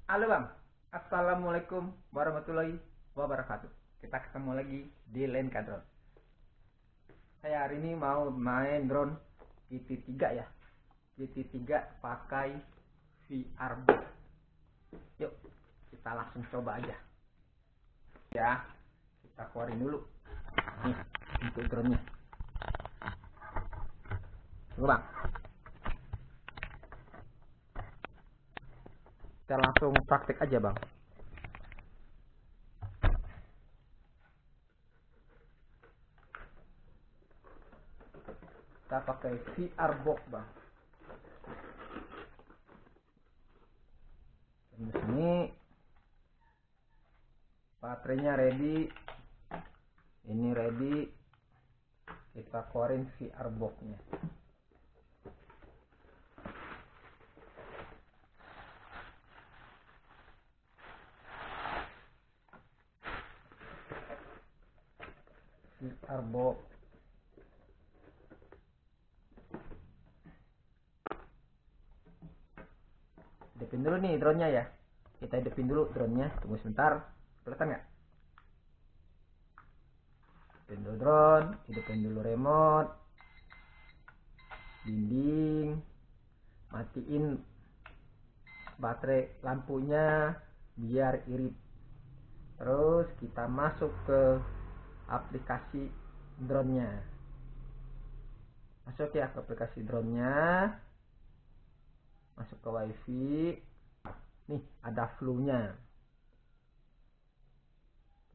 Halo Bang, Assalamualaikum warahmatullahi wabarakatuh. Kita ketemu lagi di Lenka Drone. Saya hari ini mau main drone GT3 ya. GT3 pakai VR box. Yuk, kita langsung coba aja. Ya, kita keluarin dulu. Nih, untuk drone-nya. Tunggu Bang. Kita langsung praktek aja Bang. Kita pakai VR box Bang. Di sini baterainya ready, ini ready. Kita keluarin VR box-nya. VR box. Hidupin dulu nih drone-nya ya. Kita hidupin dulu drone-nya. Tunggu sebentar. Kelihatan nggak? Hidupin dulu drone. Hidupin dulu remote. Dinding. Matiin baterai lampunya biar irit. Terus kita masuk ke aplikasi drone-nya. Masuk ya ke aplikasi drone-nya. Masuk ke wifi. Nih ada flow-nya.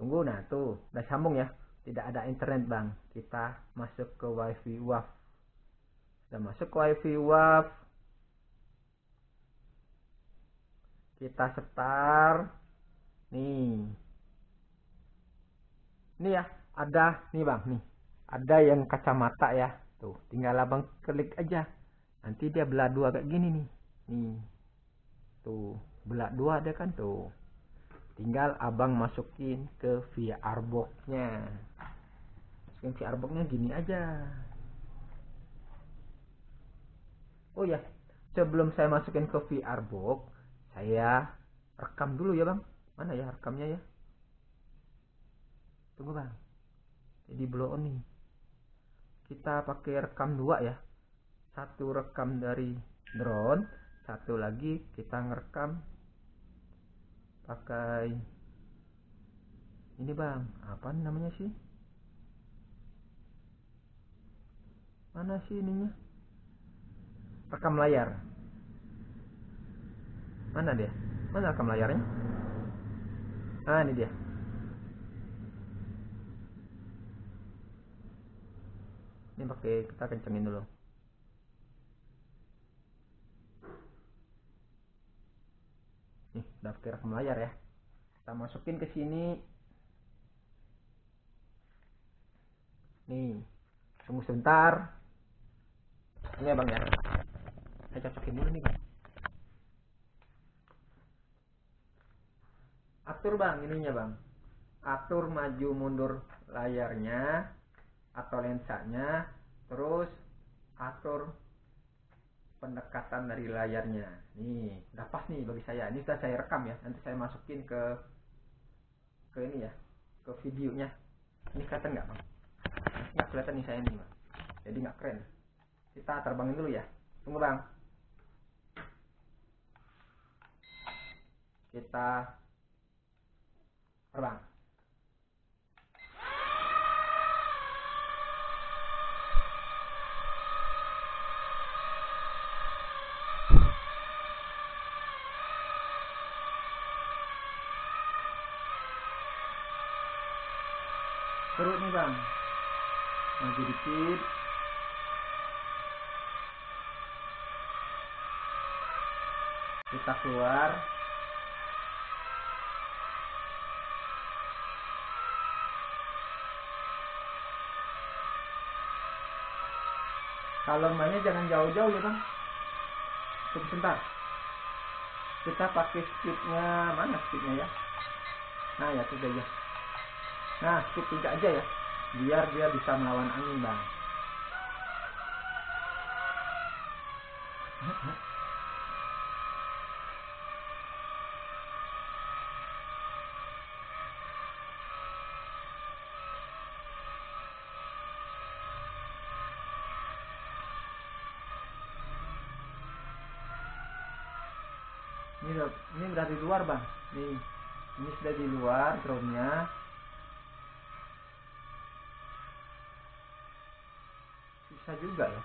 Tunggu, nah tuh udah sambung ya. Tidak ada internet Bang. Kita masuk ke wifi WAV. Sudah masuk ke wifi WAV. Kita start. Nih. Ini ya, ada nih Bang, nih. Ada yang kacamata ya. Tuh, tinggal Abang klik aja. Nanti dia belah dua kayak gini nih. Nih. Tuh, belah dua ada kan tuh. Tinggal Abang masukin ke VR box-nya. Masukin VR box-nya gini aja. Oh ya, sebelum saya masukin ke VR box, saya rekam dulu ya Bang. Mana ya rekamnya ya? Tunggu Bang. Jadi blow on nih. Kita pakai rekam dua ya. Satu rekam dari drone, satu lagi kita ngerekam pakai ini Bang. Apa namanya sih? Mana sih ininya? Rekam layar. Mana dia? Mana rekam layarnya? Ah, ini dia. Ini pakai, kita kencengin dulu. Nih, udah pakai rekam layar ya. Kita masukin ke sini. Nih, tunggu sebentar. Ini ya Bang ya. Saya cocokin dulu nih Bang. Atur Bang ininya Bang. Atur maju mundur layarnya atau lensanya, terus atur pendekatan dari layarnya. Nih, udah pas nih bagi saya. Ini sudah saya rekam ya. Nanti saya masukin ke ini ya, ke videonya. Ini kelihatan nggak Bang? Nggak kelihatan nih saya nih Bang. Jadi nggak keren. Kita terbangin dulu ya. Tunggu Bang. Kita terbang. Terus nih Bang. Maju dikit. Kita keluar. Kalau mainnya jangan jauh-jauh ya Bang. Tunggu sebentar. Kita pakai speednya, mana speednya ya? Nah ya, 3 ya. Nah, speed 3 aja ya. Biar dia bisa melawan angin Bang. ini udah di luar bang. Nih, ini sudah di luar drone-nya. Susah juga ya.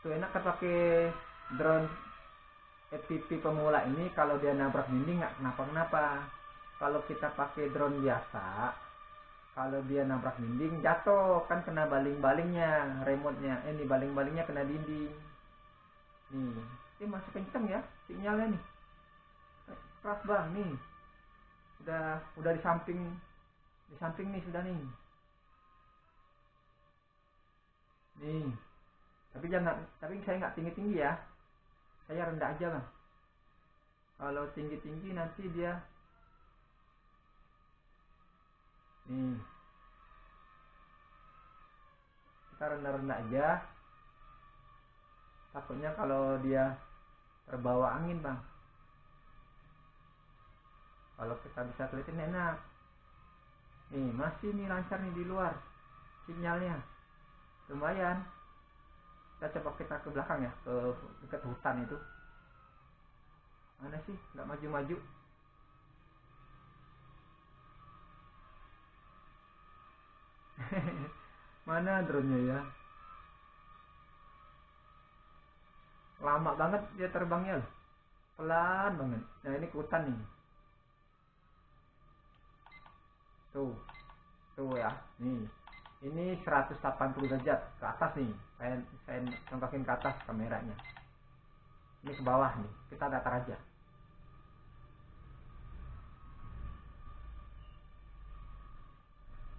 Tuh enak kan pakai drone FPV pemula ini, kalau dia nabrak dinding nggak kenapa-kenapa. Kalau kita pakai drone biasa, kalau dia nabrak dinding jatuh kan, kena baling-balingnya, remote-nya. Ini baling-balingnya kena dinding. Nih, ini masih kenceng ya sinyalnya nih. Keras bang nih. Udah di samping nih sudah nih. Nih. Tapi saya nggak tinggi-tinggi ya. Saya rendah aja bang. Kalau tinggi-tinggi nanti dia nih. Kita rendah-rendah aja. Takutnya kalau dia terbawa angin bang. Kalau kita bisa kelihatin enak. Nih masih nih lancar nih di luar sinyalnya. Lumayan. Kita coba kita ke belakang ya, ke dekat hutan itu. Mana sih nggak maju-maju. Mana drone-nya ya, lama banget dia terbangnya loh. Pelan banget. Nah ini ke hutan nih. Tuh ya, nih ini 180 derajat ke atas nih. Saya contohin ke atas kameranya. Ini ke bawah nih, kita datar aja.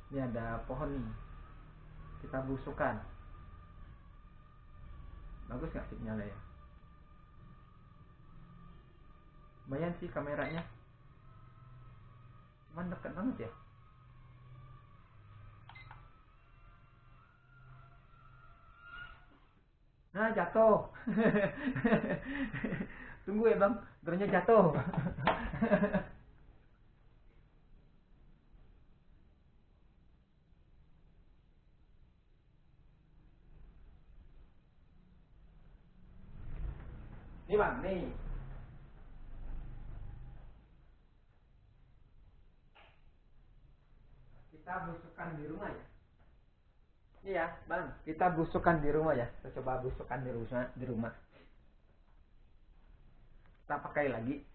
Ini ada pohon nih, kita busukan. Bagus nggak sinyalnya ya? Lumayan sih kameranya, cuman deket banget ya. Nah jatuh. Tunggu ya bang, drone-nya jatuh. Nih bang, nih. Kita busukan di rumah ya. Iya bang, kita busukan di rumah ya. Kita coba busukan di rumah. Kita pakai lagi.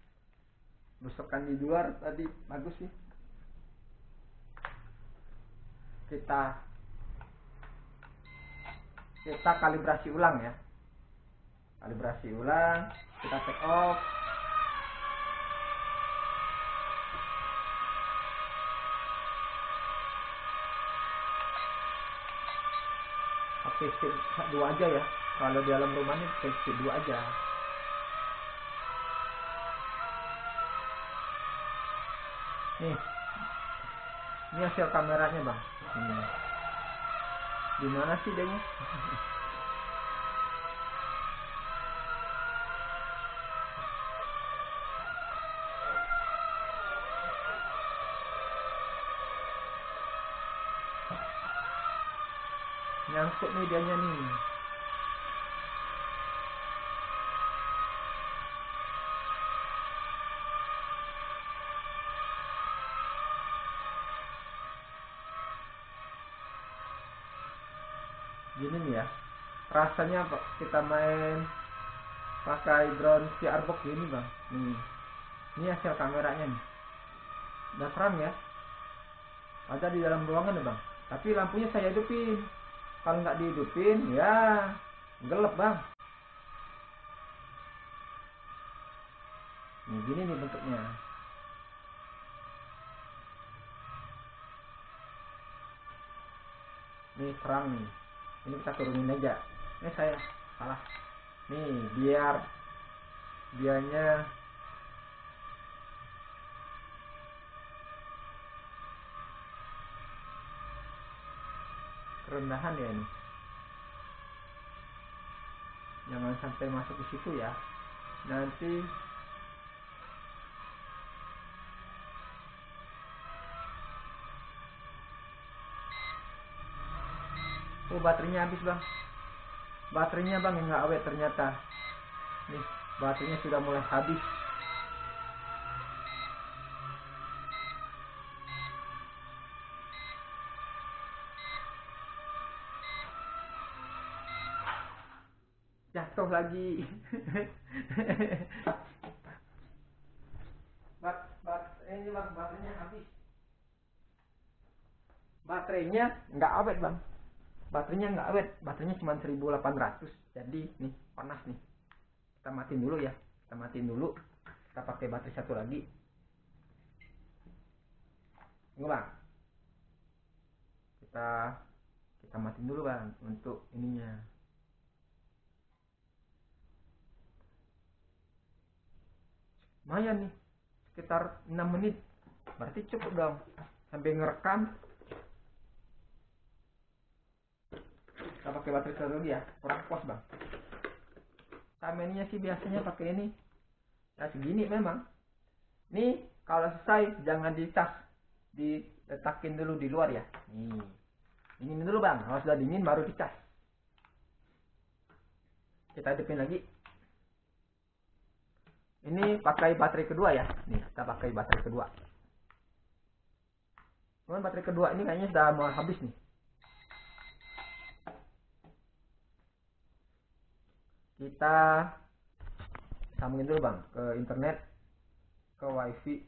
Busukan di luar tadi bagus sih. Kita kalibrasi ulang ya. Kalibrasi ulang, kita take off. Pakai speed 2 aja ya. Kalau di dalam rumah ini pakai speed 2 aja. Nih. Ini hasil kameranya, Bang. Gimana sih dia? Nyangkut nih dianya nih. Gini nih ya, rasanya kita main pakai drone VR box gini bang. Ini hasil kameranya nih, udah terang ya, ada di dalam ruangan ya bang, tapi lampunya saya hidupin. Kalau nggak dihidupin ya gelap bang. Nih gini nih bentuknya. Nih terang nih. Ini kita turunin aja. Ini saya salah. Nih biar dianya kerendahan ya ini. Jangan sampai masuk ke situ ya. Nanti baterainya habis bang. baterainya bang yang nggak awet ternyata. Nih baterainya sudah mulai habis. Jatuh lagi. Ini bang baterainya habis. Baterainya nggak awet bang. Baterainya nggak awet. Baterainya cuma 1800. Jadi nih panas nih. Kita matiin dulu ya. Kita matiin dulu. Kita pakai baterai satu lagi. Tunggu bang. Kita matiin dulu bang untuk ininya. Lumayan nih. Sekitar 6 menit. Berarti cukup dong. Sambil ngerekam. Kita pakai baterai satu lagi ya. Kurang puas bang. Tamennya sih biasanya pakai ini. Ya segini memang. Nih kalau selesai jangan dicas. Diletakin dulu di luar ya. Nih. Dingin dulu bang. Kalau sudah dingin baru dicas. Kita hidupin lagi. Ini pakai baterai kedua ya. Nih kita pakai baterai kedua. Cuman baterai kedua ini kayaknya sudah mau habis nih. Kita sambungin dulu bang ke internet, ke wifi.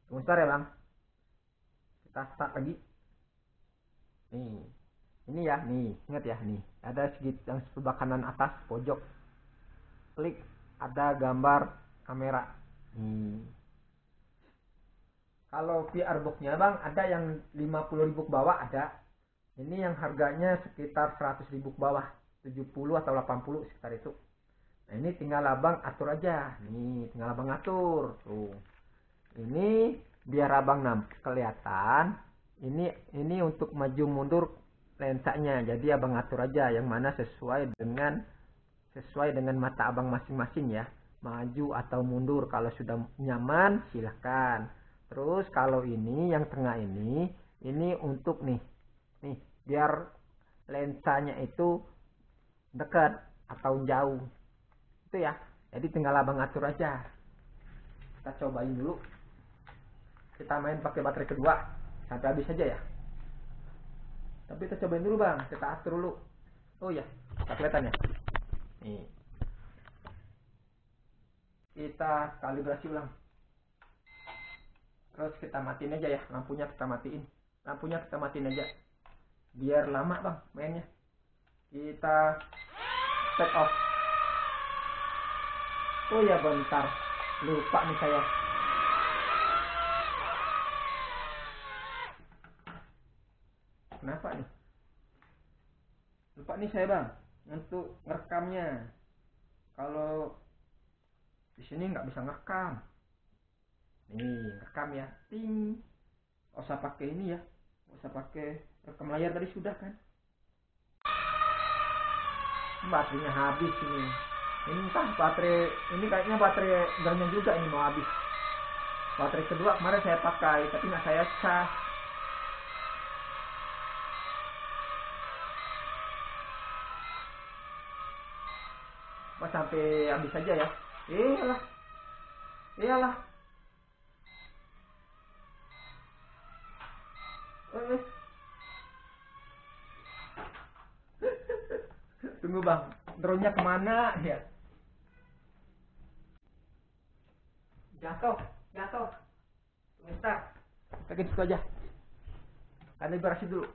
Tunggu sebentar ya bang. Kita start lagi. Nih, ini ya, nih, ingat ya, nih, ada sedikit yang sebelah kanan atas pojok. Klik, ada gambar kamera. Nih. Kalau VR box-nya bang, ada yang 50.000 ke bawah ada. Ini yang harganya sekitar 100.000 ke bawah. 70 atau 80 sekitar itu. Nah ini tinggal abang atur aja. Nih tinggal abang atur. Tuh. Ini biar abang kelihatan. Ini untuk maju mundur lensanya. Jadi abang atur aja yang mana sesuai dengan mata abang masing-masing ya. Maju atau mundur. Kalau sudah nyaman silahkan. Terus kalau ini yang tengah ini untuk nih biar lensanya itu dekat atau jauh itu ya. Jadi tinggal abang atur aja. Kita cobain dulu. Kita main pakai baterai kedua sampai habis aja ya. Tapi kita cobain dulu bang. Kita atur dulu. Oh ya, tak kelihatan ya. Nih. Kita kalibrasi ulang. Terus kita matiin aja ya. Lampunya kita matiin. Aja. Biar lama bang mainnya. Kita take off. Oh ya bentar. Lupa nih saya. Kenapa nih? Lupa nih saya bang. Untuk ngerekamnya. Kalau di sini nggak bisa ngerekam. Nih rekam ya. Ting. Nggak usah pakai ini ya. Nggak usah pakai rekam layar tadi sudah kan. Baterainya habis ini. Ini kayaknya baterai drone juga ini mau habis. Baterai kedua kemarin saya pakai tapi nggak saya cas. Sampai habis aja ya. Iyalah. Tunggu bang, drone-nya kemana ya? Jatuh. Bentar. Kayak gitu aja. Kalibrasi dulu.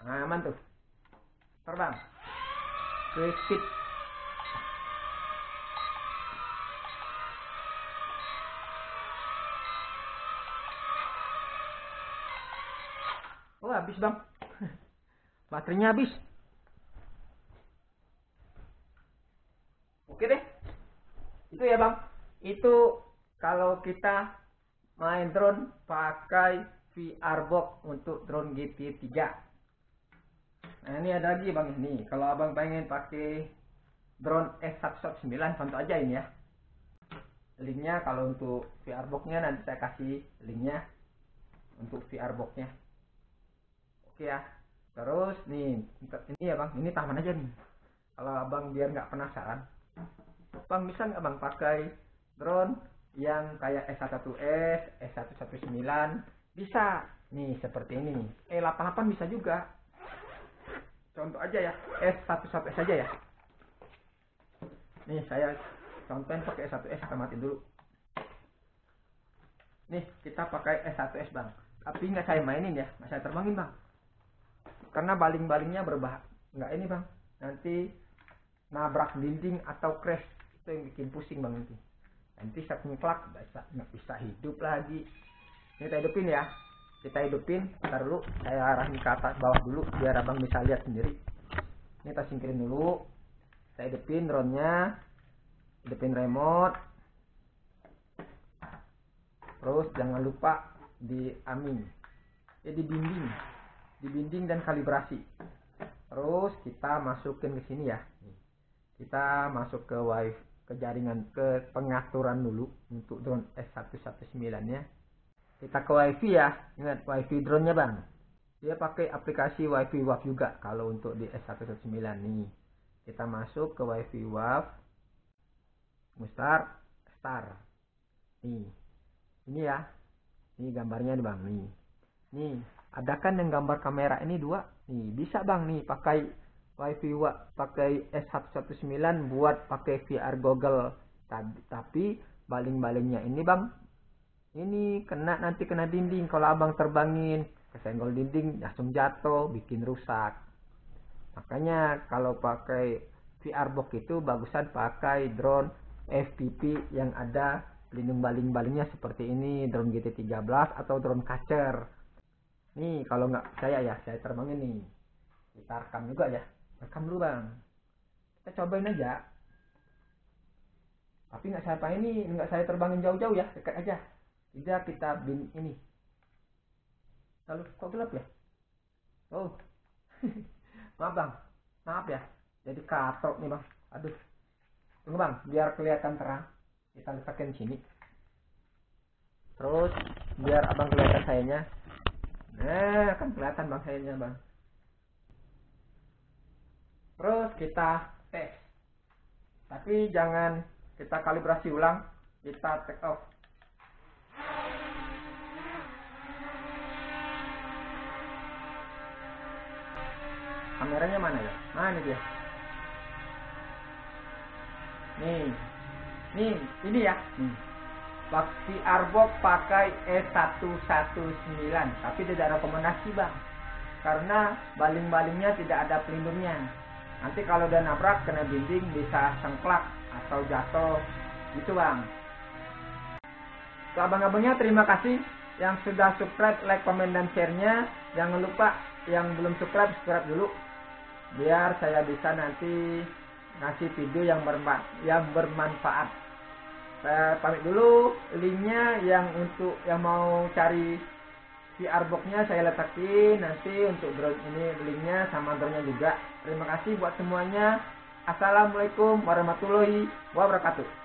Nah, aman tuh. Terbang. Speed. Oh, habis bang. Baterainya habis. Oke deh. Itu ya bang. Itu kalau kita main drone pakai VR box untuk drone GT3. Nah ini ada lagi bang ini. Kalau abang pengen pakai drone S109 contoh aja ini ya. Linknya kalau untuk VR boxnya nanti saya kasih linknya untuk VR boxnya. Oke ya. Terus nih, ini ya bang, ini taman aja nih. Kalau abang biar nggak penasaran, bang bisa nggak bang pakai drone yang kayak S11S, S119? Bisa. Nih seperti ini nih. E88 bisa juga. Contoh aja ya, S11S aja ya. Nih saya contohin pakai S1S, kita matiin dulu. Nih kita pakai S1S bang, tapi nggak saya mainin ya, nggak saya terbangin bang, karena baling-balingnya berbahaya. Nggak ini bang, nanti nabrak dinding atau crash, itu yang bikin pusing bang nanti. Nanti saat ngeklak nggak bisa hidup lagi. Ini kita hidupin ya, kita hidupin. Ntar dulu saya arahin ke atas bawah dulu biar abang bisa lihat sendiri. Ini kita singkirin dulu, kita hidupin drone-nya, hidupin remote. Terus jangan lupa di amin, di binding dan kalibrasi. Terus kita masukin ke sini ya. Kita masuk ke wifi, ke jaringan, ke pengaturan dulu untuk drone S119 nya. Kita ke wifi ya, ingat wifi drone nya bang. Dia pakai aplikasi wifi WAV juga kalau untuk di S119 nih. Kita masuk ke wifi WAV, start. Nih. Ini ya, ini gambarnya nih bang, nih ada kan yang gambar kamera ini 2, nih bisa bang nih pakai wifi pakai S119 buat pakai VR goggle. Tapi baling-balingnya ini bang, ini nanti kena dinding kalau abang terbangin, kesenggol dinding langsung jatuh, bikin rusak. Makanya kalau pakai VR box itu bagusan pakai drone FPV yang ada pelindung baling-balingnya seperti ini, drone GT13 atau drone catcher. Nih kalau nggak saya ya, saya terbangin nih. Kita rekam juga ya, rekam dulu bang. Kita cobain aja. Tapi nggak saya terbangin jauh-jauh ya, dekat aja. Tidak kita ini. Lalu kok gelap ya? Oh, maaf bang, maaf ya. Jadi katrok nih bang. Aduh, tunggu bang, biar kelihatan terang. Kita letakkan sini. Terus biar abang kelihatan sayanya. Nah, kan kelihatan bang sayanya bang. Terus kita tes. Tapi jangan kita kalibrasi ulang. Kita take off. Kameranya mana ya? Mana dia? Nih, ini ya. VR box pakai S119, tapi tidak rekomendasi bang, karena baling-balingnya tidak ada pelindungnya. Nanti kalau udah nabrak kena dinding bisa sengklak atau jatuh, gitu bang. Untuk abang-abangnya terima kasih yang sudah subscribe, like, komen, dan share-nya. Jangan lupa yang belum subscribe dulu, biar saya bisa nanti ngasih video yang bermanfaat. Saya pamit dulu, linknya yang mau cari VR box-nya saya letakin nanti untuk drone ini, linknya sama drone-nya juga. Terima kasih buat semuanya. Assalamualaikum warahmatullahi wabarakatuh.